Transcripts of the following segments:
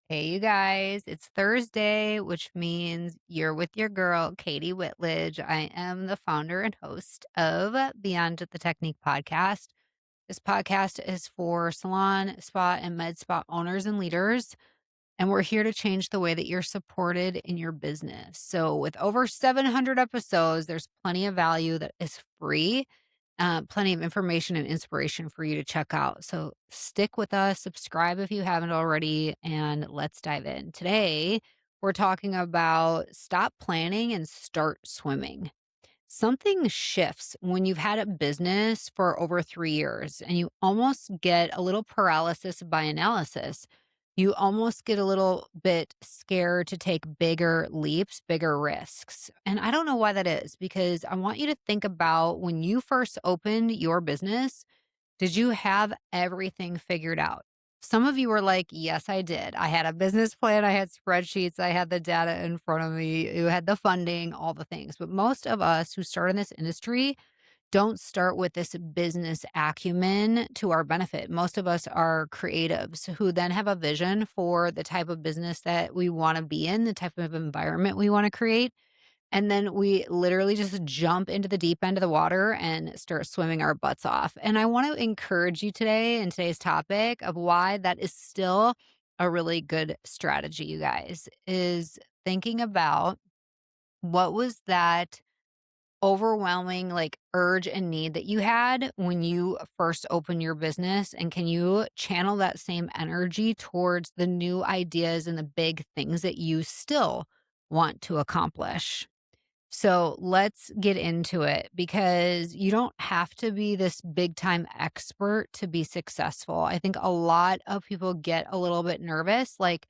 Hey, you guys, it's Thursday, which means you're with your girl, Kati Whitledge. I am the founder and host of Beyond the Technique podcast. This podcast is for salon, spa, and med spa owners and leaders. And we're here to change the way that you're supported in your business. So, with over 700 episodes, there's plenty of value that is free, plenty of information and inspiration for you to check out. So, stick with us, subscribe if you haven't already, and let's dive in. Today, we're talking about stop planning and start swimming. Something shifts when you've had a business for over 3 years and you almost get a little paralysis by analysis. You almost get a little bit scared to take bigger leaps, bigger risks. And I don't know why that is because I want you to think about when you first opened your business. Did you have everything figured out? Some of you were like, yes, I did. I had a business plan. I had spreadsheets. I had the data in front of me. You had the funding, all the things. But most of us who start in this industry don't start with this business acumen to our benefit. Most of us are creatives who then have a vision for the type of business that we want to be in, the type of environment we want to create. And then we literally just jump into the deep end of the water and start swimming our butts off. And I want to encourage you today in today's topic of why that is still a really good strategy, you guys, is thinking about what was that overwhelming like urge and need that you had when you first opened your business, and can you channel that same energy towards the new ideas and the big things that you still want to accomplish. So let's get into it because you don't have to be this big time expert to be successful. I think a lot of people get a little bit nervous, like,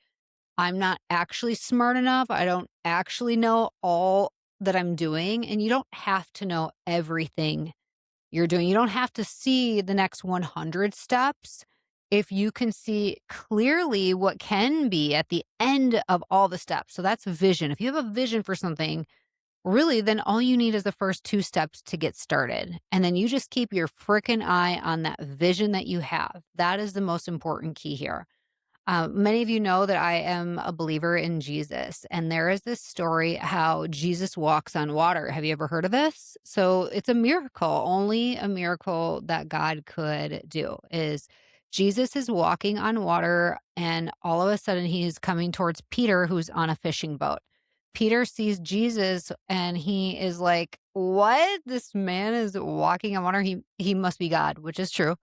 I'm not actually smart enough. I don't actually know all that I'm doing. And you don't have to know everything you're doing. You don't have to see the next 100 steps. If you can see clearly what can be at the end of all the steps. So that's vision. If you have a vision for something, really, then all you need is the first 2 steps to get started, and then you just keep your frickin' eye on that vision that you have. That is the most important key here. Many of you know that I am a believer in Jesus, and there is this story how Jesus walks on water. Have you ever heard of this? So it's a miracle. Only a miracle that God could do is Jesus is walking on water, and all of a sudden he's coming towards Peter, who's on a fishing boat. Peter sees Jesus and he is like, "What? This man is walking on water. He must be God," which is true.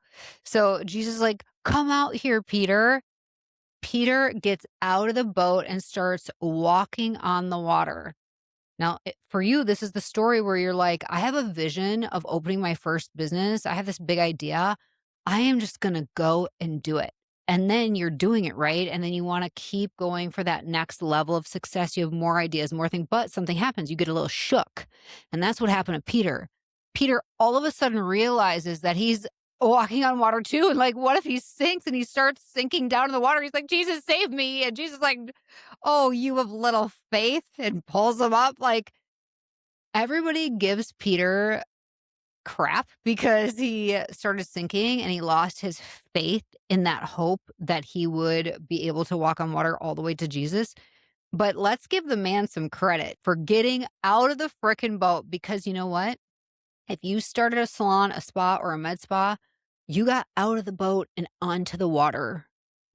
So Jesus is like, "Come out here, Peter." Peter gets out of the boat and starts walking on the water. Now, for you, this is the story where you're like, I have a vision of opening my first business. I have this big idea. I am just going to go and do it. And then you're doing it right. And then you want to keep going for that next level of success. You have more ideas, more things, but something happens. You get a little shook. And that's what happened to Peter. Peter all of a sudden realizes that he's walking on water too. And like, what if he sinks and he starts sinking down in the water? He's like, Jesus, save me. And Jesus, like, oh, you have little faith, and pulls him up. Like, everybody gives Peter crap because he started sinking and he lost his faith in that hope that he would be able to walk on water all the way to Jesus. But let's give the man some credit for getting out of the frickin' boat, because you know what? If you started a salon, a spa, or a med spa, you got out of the boat and onto the water.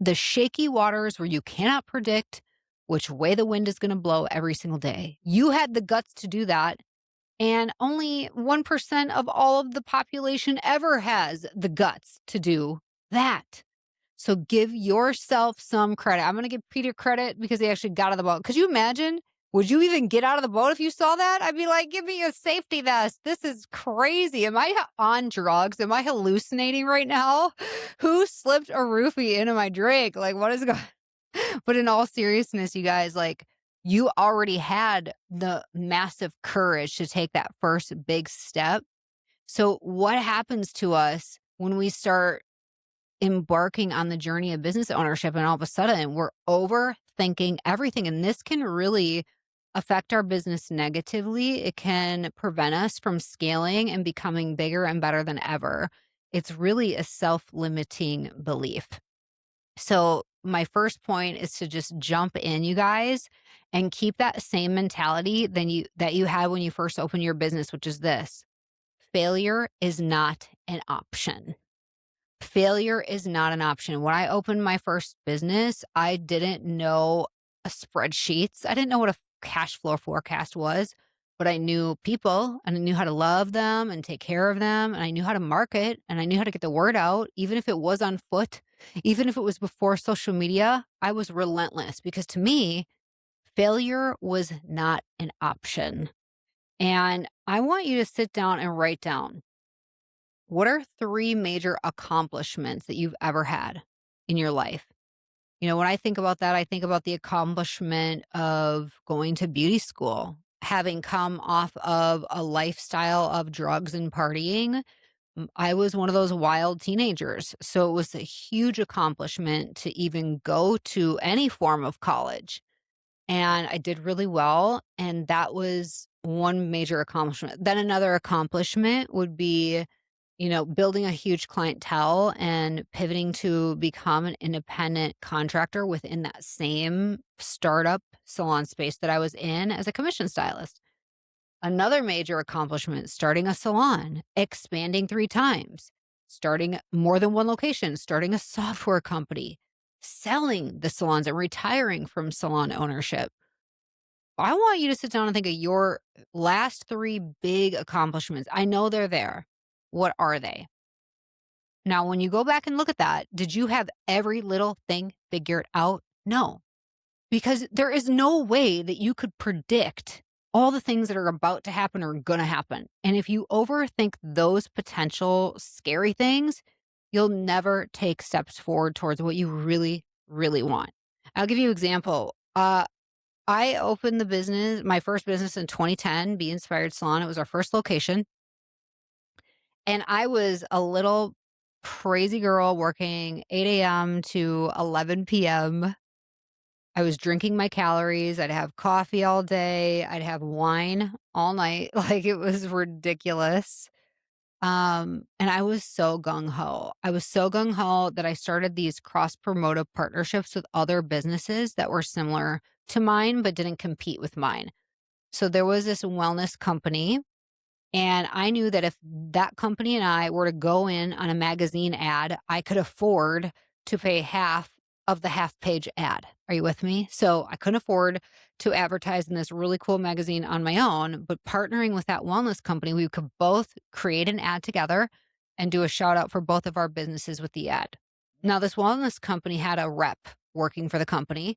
The shaky waters where you cannot predict which way the wind is going to blow every single day. You had the guts to do that. And only 1% of all of the population ever has the guts to do that. So give yourself some credit. I'm going to give Peter credit because he actually got out of the boat. Could you imagine? Would you even get out of the boat if you saw that? I'd be like, give me a safety vest. This is crazy. Am I on drugs? Am I hallucinating right now? Who slipped a roofie into my drink? Like, what is going But in all seriousness, you guys, like, you already had the massive courage to take that first big step. So what happens to us when we start embarking on the journey of business ownership and all of a sudden we're overthinking everything? And this can really affect our business negatively. It can prevent us from scaling and becoming bigger and better than ever. It's really a self-limiting belief. So my first point is to just jump in, you guys, and keep that same mentality that you had when you first opened your business, which is this: failure is not an option. Failure is not an option. When I opened my first business, I didn't know spreadsheets. I didn't know what a cash flow forecast was, but I knew people and I knew how to love them and take care of them. And I knew how to market and I knew how to get the word out, even if it was on foot, even if it was before social media. I was relentless because to me, failure was not an option. And I want you to sit down and write down, what are three major accomplishments that you've ever had in your life? When I think about that, I think about the accomplishment of going to beauty school, having come off of a lifestyle of drugs and partying. I was one of those wild teenagers. So it was a huge accomplishment to even go to any form of college. And I did really well. And that was one major accomplishment. Then another accomplishment would be, building a huge clientele and pivoting to become an independent contractor within that same startup salon space that I was in as a commission stylist. Another major accomplishment, starting a salon, expanding 3 times, starting more than one location, starting a software company, selling the salons and retiring from salon ownership. I want you to sit down and think of your last three big accomplishments. I know they're there. What are they? Now, when you go back and look at that, did you have every little thing figured out? No, because there is no way that you could predict all the things that are about to happen or going to happen. And if you overthink those potential scary things, you'll never take steps forward towards what you really, really want. I'll give you an example. I opened my first business in 2010, Be Inspired Salon. It was our first location. And I was a little crazy girl working 8 a.m. to 11 p.m. I was drinking my calories. I'd have coffee all day. I'd have wine all night. Like it was ridiculous. And I was so gung ho. I was so gung ho that I started these cross promotive partnerships with other businesses that were similar to mine, but didn't compete with mine. So there was this wellness company, and I knew that if that company and I were to go in on a magazine ad, I could afford to pay half of the half page ad. Are you with me? So I couldn't afford to advertise in this really cool magazine on my own, but partnering with that wellness company, we could both create an ad together and do a shout out for both of our businesses with the ad. Now, this wellness company had a rep working for the company,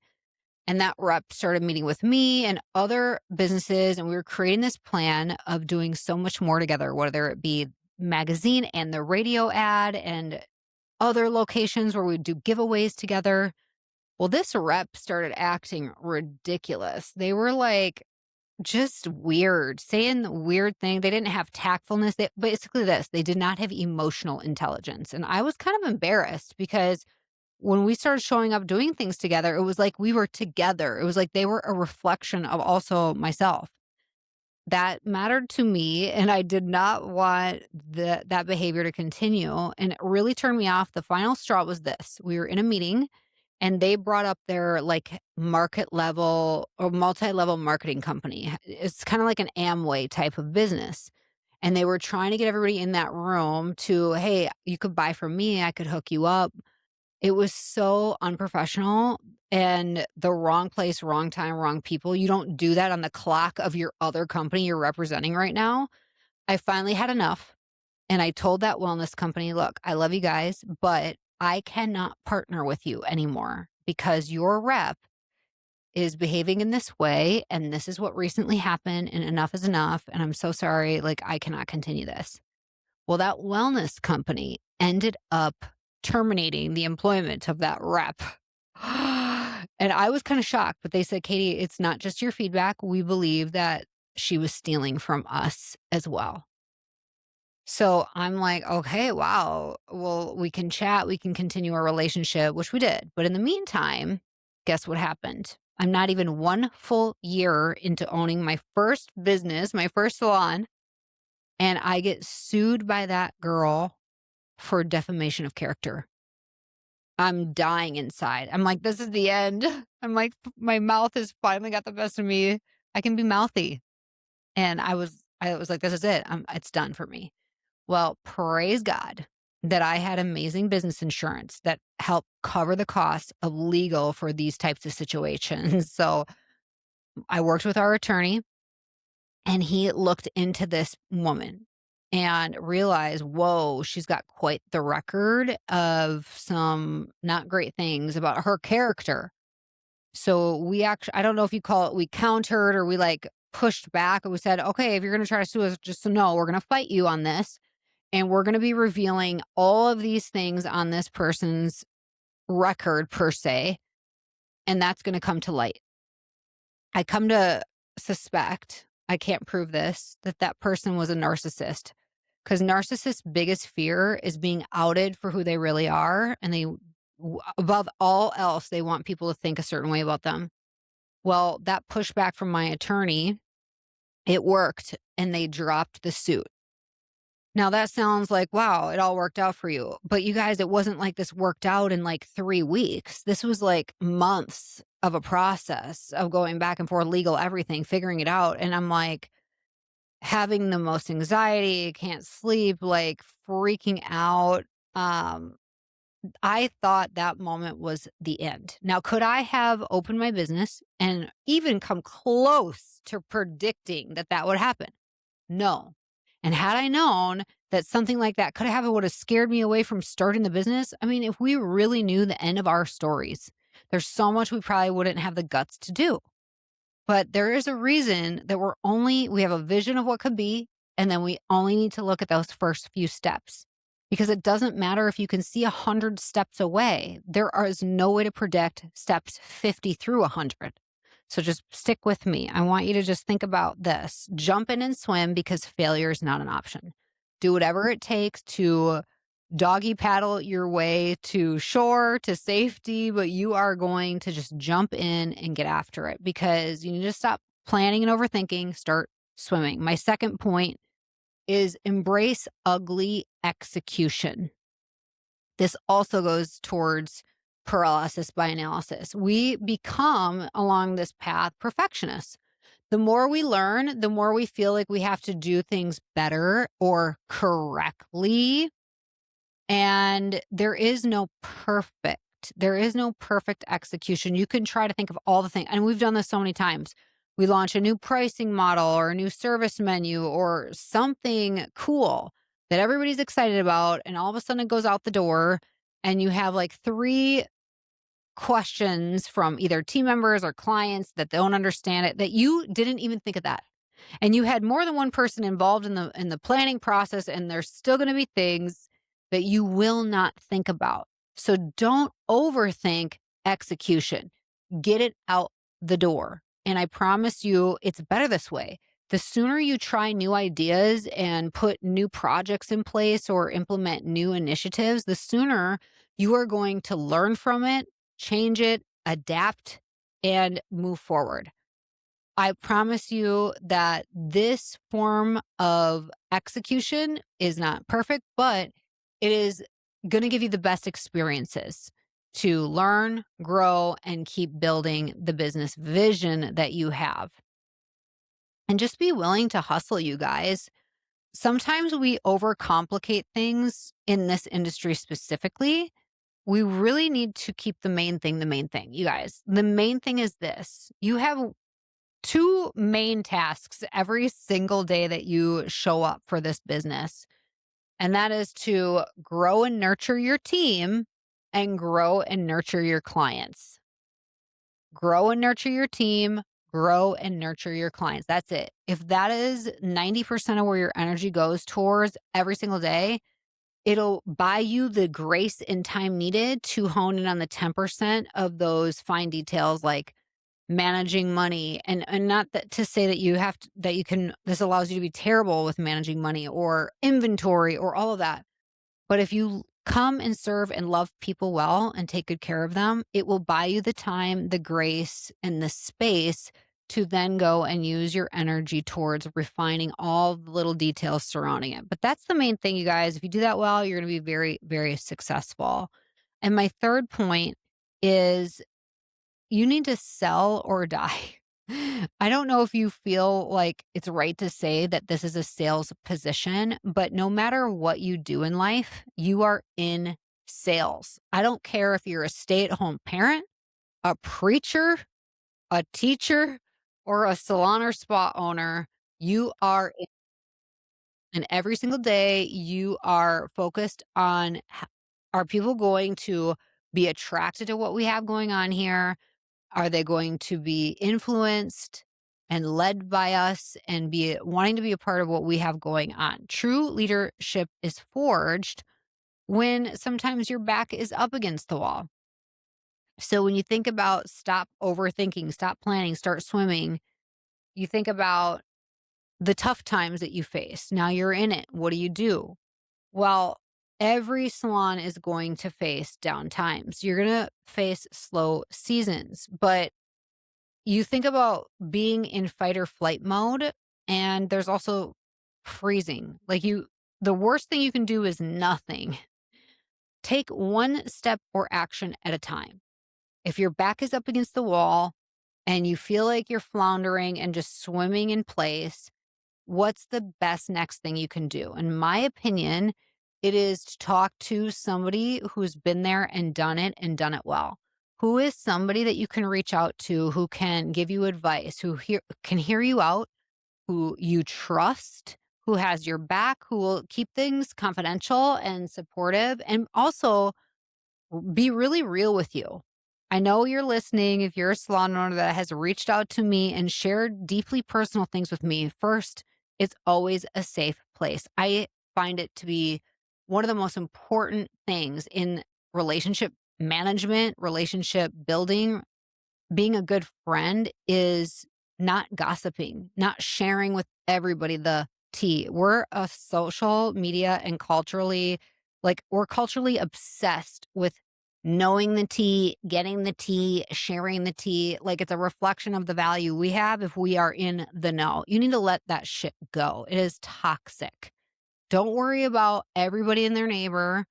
and that rep started meeting with me and other businesses, and we were creating this plan of doing so much more together, whether it be magazine and the radio ad and other locations where we'd do giveaways together. Well, this rep started acting ridiculous. They were like just weird, saying weird things. They didn't have tactfulness. Basically, they did not have emotional intelligence. And I was kind of embarrassed because when we started showing up doing things together, it was like we were together. It was like they were a reflection of also myself. That mattered to me, and I did not want that behavior to continue, and it really turned me off. The final straw was this: we were in a meeting, and they brought up their, like, market level or multi-level marketing company. It's kinda like an Amway type of business, and they were trying to get everybody in that room to, "Hey, you could buy from me, I could hook you up." It was so unprofessional and the wrong place, wrong time, wrong people. You don't do that on the clock of your other company you're representing right now. I finally had enough, and I told that wellness company, "Look, I love you guys, but I cannot partner with you anymore because your rep is behaving in this way, and this is what recently happened, and enough is enough, and I'm so sorry, like, I cannot continue this." Well, that wellness company ended up terminating the employment of that rep. And I was kind of shocked, but they said, "Katie, it's not just your feedback. We believe that she was stealing from us as well." So I'm like, okay, wow. Well, we can chat, we can continue our relationship, which we did. But in the meantime, guess what happened? I'm not even 1 full year into owning my first business, my first salon, and I get sued by that girl for defamation of character. I'm dying inside. I'm like, "This is the end." I'm like, "My mouth has finally got the best of me. I can be mouthy." And I was like, "This is it. It's done for me." Well, praise God that I had amazing business insurance that helped cover the cost of legal for these types of situations. So I worked with our attorney and he looked into this woman and realized, whoa, she's got quite the record of some not great things about her character. So we actually, I don't know if you call it, we countered or we like pushed back and we said, okay, if you're going to try to sue us, just so know we're going to fight you on this. And we're going to be revealing all of these things on this person's record, per se. And that's going to come to light. I come to suspect, I can't prove this, that that person was a narcissist. Because narcissists' biggest fear is being outed for who they really are. And above all else, they want people to think a certain way about them. Well, that pushback from my attorney, it worked and they dropped the suit. Now that sounds like, wow, it all worked out for you. But you guys, it wasn't like this worked out in like 3 weeks. This was like months of a process of going back and forth, legal, everything, figuring it out. And I'm like having the most anxiety, can't sleep, like freaking out. Um, I thought that moment was the end. Now, could I have opened my business and even come close to predicting that that would happen? No. And had I known that something like that could have happened, would have scared me away from starting the business. I mean, if we really knew the end of our stories, there's so much we probably wouldn't have the guts to do. But there is a reason that we have a vision of what could be, and then we only need to look at those first few steps. Because it doesn't matter if you can see 100 steps away. Is no way to predict steps 50 through 100. So just stick with me. I want you to just think about this. Jump in and swim because failure is not an option. Do whatever it takes to doggy paddle your way to shore, to safety, but you are going to just jump in and get after it because you need to stop planning and overthinking, start swimming. My second point is embrace ugly execution. This also goes towards paralysis by analysis. We become along this path perfectionists. The more we learn, the more we feel like we have to do things better or correctly. And there is no perfect. There is no perfect execution. You can try to think of all the things, and we've done this so many times. We launch a new pricing model or a new service menu or something cool that everybody's excited about, and all of a sudden it goes out the door, and you have like 3 questions from either team members or clients that don't understand it, that you didn't even think of that. And you had more than one person involved in the planning process, and there's still going to be things that you will not think about. So don't overthink execution. Get it out the door. And I promise you it's better this way. The sooner you try new ideas and put new projects in place or implement new initiatives, the sooner you are going to learn from it, change it, adapt, and move forward. I promise you that this form of execution is not perfect, but it is going to give you the best experiences to learn, grow, and keep building the business vision that you have. And just be willing to hustle, you guys. Sometimes we overcomplicate things in this industry specifically. We really need to keep the main thing, you guys. The main thing is this: you have 2 main tasks every single day that you show up for this business. And that is to grow and nurture your team and grow and nurture your clients. Grow and nurture your team, grow and nurture your clients. That's it. If that is 90% of where your energy goes towards every single day, it'll buy you the grace and time needed to hone in on the 10% of those fine details like managing money, and not that to say that you have to, that you can, this allows you to be terrible with managing money or inventory or all of that. But if you come and serve and love people well and take good care of them, it will buy you the time, the grace, and the space to then go and use your energy towards refining all the little details surrounding it. But that's the main thing, you guys. If you do that well, you're going to be very, very successful. And my third point is you need to sell or die. I don't know if you feel like it's right to say that this is a sales position, but no matter what you do in life, you are in sales. I don't care if you're a stay at home parent, a preacher, a teacher, or a salon or spa owner. You are and every single day you are focused on are people going to be attracted to what we have going on here? Are they going to be influenced and led by us and be wanting to be a part of what we have going on? True leadership is forged when sometimes your back is up against the wall. So when you think about stop overthinking, stop planning, start swimming, you think about the tough times that you face. Now you're in it. What do you do? Well, every salon is going to face down times. You're going to face slow seasons, but you think about being in fight or flight mode, and there's also freezing. The worst thing you can do is nothing. Take one step or action at a time. If your back is up against the wall and you feel like you're floundering and just swimming in place, what's the best next thing you can do? In my opinion, it is to talk to somebody who's been there and done it well. Who is somebody that you can reach out to who can give you advice, can hear you out, who you trust, who has your back, who will keep things confidential and supportive, and also be really real with you. I know you're listening. If you're a salon owner that has reached out to me and shared deeply personal things with me, first, it's always a safe place. I find it to be one of the most important things in relationship management, relationship building, being a good friend is not gossiping, not sharing with everybody the tea. We're a social media and we're culturally obsessed with knowing the tea, getting the tea, sharing the tea. Like it's a reflection of the value we have if we are in the know. You need to let that shit go. It is toxic. Don't worry about everybody and their neighbor.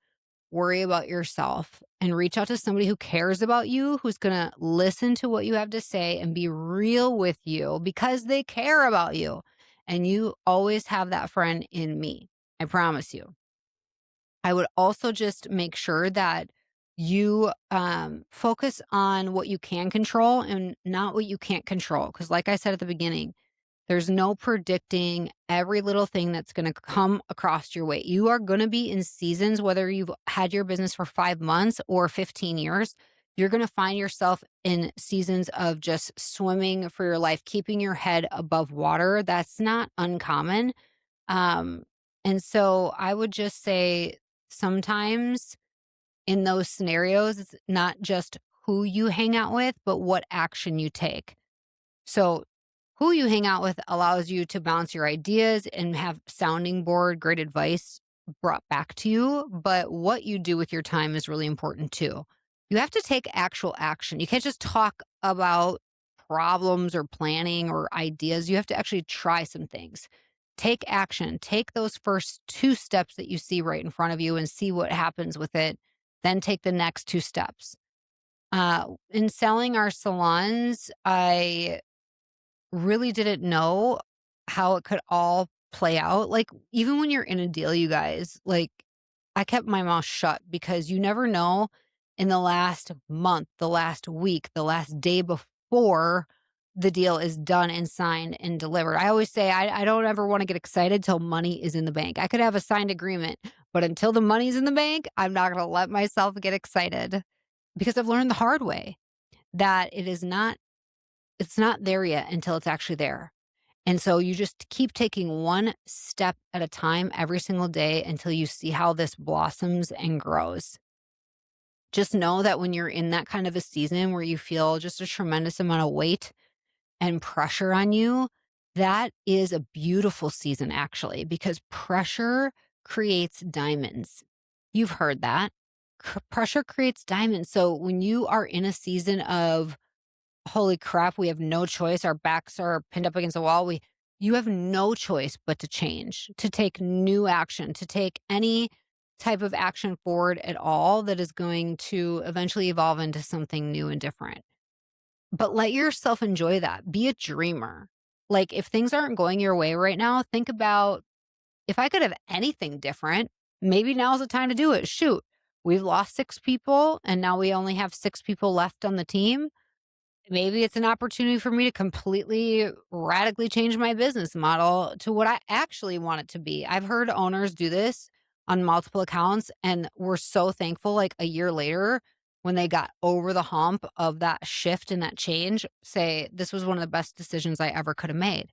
Worry about yourself and reach out to somebody who cares about you, who's going to listen to what you have to say and be real with you because they care about you. And you always have that friend in me. I promise you. I would also just make sure that you focus on what you can control and not what you can't control. Because, like I said at the beginning, there's no predicting every little thing that's going to come across your way. You are going to be in seasons, whether you've had your business for 5 months or 15 years, you're going to find yourself in seasons of just swimming for your life, keeping your head above water. That's not uncommon. Um, and so I would just say sometimes in those scenarios, it's not just who you hang out with, but what action you take. So, who you hang out with allows you to bounce your ideas and have sounding board, great advice brought back to you. But what you do with your time is really important too. You have to take actual action. You can't just talk about problems or planning or ideas. You have to actually try some things. Take action. Take those first two steps that you see right in front of you and see what happens with it. Then take the next two steps. In selling our salons, I really didn't know how it could all play out. Like, even when you're in a deal, you guys, like, I kept my mouth shut because you never know in the last month, the last week, the last day before the deal is done and signed and delivered. I always say I don't ever want to get excited till money is in the bank. I could have a signed agreement, but until the money's in the bank, I'm not going to let myself get excited because I've learned the hard way that it's not there yet until it's actually there. And so you just keep taking one step at a time every single day until you see how this blossoms and grows. Just know that when you're in that kind of a season where you feel just a tremendous amount of weight and pressure on you, that is a beautiful season actually, because pressure creates diamonds. You've heard that. Pressure creates diamonds. So when you are in a season of holy crap, we have no choice. Our backs are pinned up against the wall. You have no choice but to change, to take new action, to take any type of action forward at all that is going to eventually evolve into something new and different. But let yourself enjoy that. Be a dreamer. Like, if things aren't going your way right now, think about, if I could have anything different, maybe now's the time to do it. Shoot, we've lost 6 people and now we only have 6 people left on the team. Maybe it's an opportunity for me to completely radically change my business model to what I actually want it to be. I've heard owners do this on multiple accounts, and we're so thankful, like a year later, when they got over the hump of that shift and that change, say, this was one of the best decisions I ever could have made.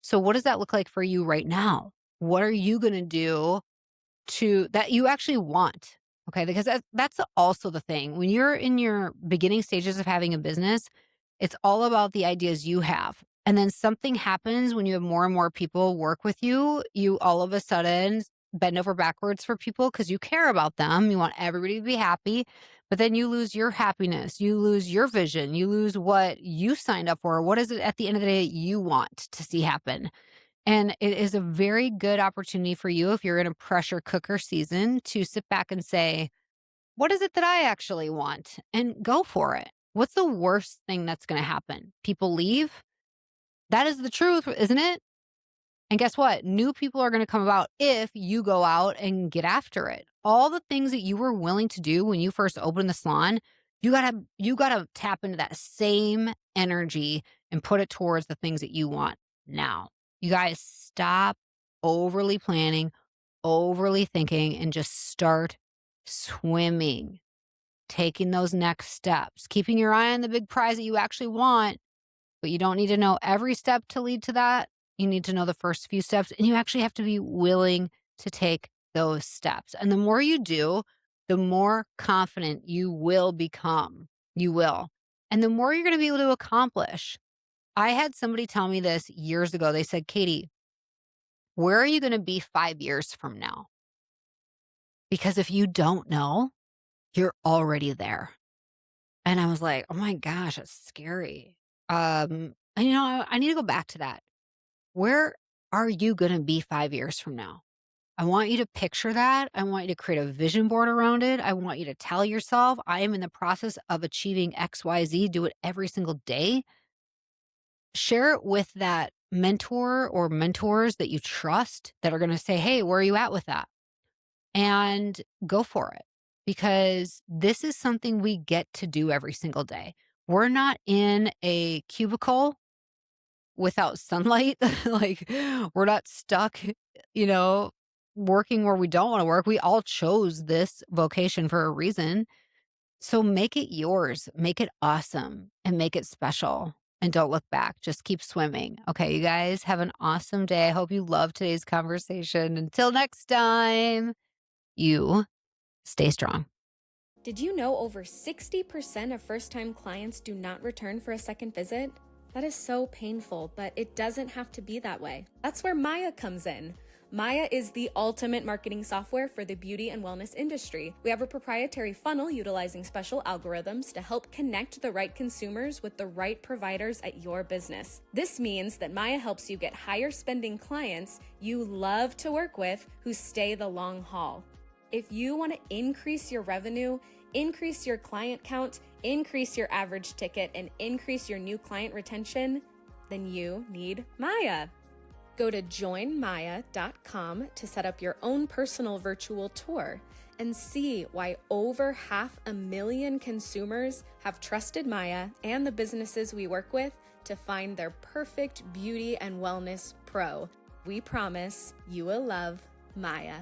So what does that look like for you right now? What are you going to do to that you actually want? Okay, because that's also the thing. When you're in your beginning stages of having a business, it's all about the ideas you have. And then something happens when you have more and more people work with you. You all of a sudden bend over backwards for people because you care about them. You want everybody to be happy. But then you lose your happiness. You lose your vision. You lose what you signed up for. What is it at the end of the day you want to see happen? And it is a very good opportunity for you, if you're in a pressure cooker season, to sit back and say, what is it that I actually want? And go for it. What's the worst thing that's going to happen? People leave? That is the truth, isn't it? And guess what? New people are going to come about if you go out and get after it. All the things that you were willing to do when you first opened the salon, you gotta tap into that same energy and put it towards the things that you want now. You guys, stop overly planning, overly thinking, and just start swimming, taking those next steps, keeping your eye on the big prize that you actually want. But you don't need to know every step to lead to that. You need to know the first few steps, and you actually have to be willing to take those steps. And the more you do, the more confident you will become. You will. And the more you're going to be able to accomplish. I had somebody tell me this years ago. They said, Katie, where are you going to be 5 years from now? Because if you don't know, you're already there. And I was like, oh my gosh, that's scary. And I need to go back to that. Where are you going to be 5 years from now? I want you to picture that. I want you to create a vision board around it. I want you to tell yourself, I am in the process of achieving XYZ. Do it every single day. Share it with that mentor or mentors that you trust that are going to say, hey, where are you at with that? And go for it, because this is something we get to do every single day. We're not in a cubicle without sunlight. Like, we're not stuck, you know, working where we don't want to work. We all chose this vocation for a reason. So make it yours, make it awesome, and make it special. And don't look back. Just keep swimming. Okay, you guys have an awesome day. I hope you loved today's conversation. Until next time, you stay strong. Did you know over 60% of first-time clients do not return for a second visit? That is so painful, but it doesn't have to be that way. That's where Maya comes in. Maya is the ultimate marketing software for the beauty and wellness industry. We have a proprietary funnel utilizing special algorithms to help connect the right consumers with the right providers at your business. This means that Maya helps you get higher spending clients you love to work with who stay the long haul. If you want to increase your revenue, increase your client count, increase your average ticket, and increase your new client retention, then you need Maya. Go to joinmaya.com to set up your own personal virtual tour and see why over 500,000 consumers have trusted Maya and the businesses we work with to find their perfect beauty and wellness pro. We promise you will love Maya.